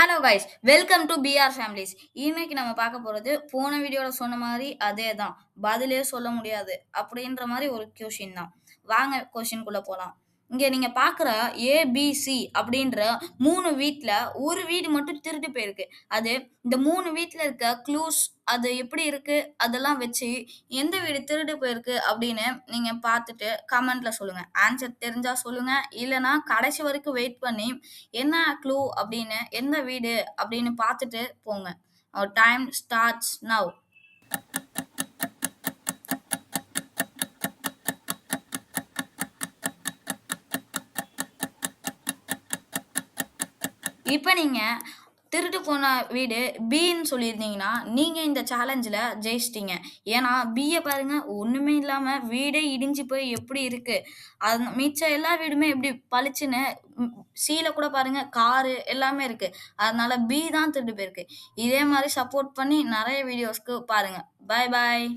Hello guys welcome to PR families. இன்னைக்கு நம்ம பார்க்க போறது போன வீடியோல சொன்ன மாதிரி அதே தான். பதிலே சொல்ல முடியாது அப்படின்ற மாதிரி ஒரு கொஷின் தான். வாங்க கொஷின்குள்ள போலாம். இங்க நீங்க பார்க்குற ஏபிசி அப்படின்ற 3 வீட்ல ஒரு வீடு மட்டும் திருட்டு போயிருக்கு. அது இந்த 3 வீட்ல இருக்க க்ளூஸ் அது எப்படி இருக்கு அதெல்லாம் வச்சு எந்த வீடு திருடு போயிருக்கு அப்படின்னு நீங்க பார்த்துட்டு கமெண்ட்ல சொல்லுங்க. ஆன்சர் தெரிஞ்சா சொல்லுங்க. இல்லைன்னா கடைசி வரைக்கும் வெயிட் பண்ணி என்ன க்ளூ அப்படின்னு எந்த வீடு அப்படின்னு பார்த்துட்டு போங்க. Time starts now. இப்போ நீங்க திருட்டு போன வீடு பின்னு சொல்லியிருந்தீங்கன்னா நீங்க இந்த சேலஞ்சில் ஜெயிச்சிட்டீங்க. ஏன்னா பியை பாருங்க, ஒண்ணுமே இல்லாம வீடே இடிஞ்சு போய் எப்படி இருக்கு. அது மிச்ச எல்லா வீடுமே எப்படி பளிச்சுன்னு சீல கூட பாருங்க, காரு எல்லாமே இருக்கு. அதனால பி தான் திருட்டு போயிருக்கு. இதே மாதிரி சப்போர்ட் பண்ணி நிறைய வீடியோஸ்க்கு பாருங்க. பாய் பாய்.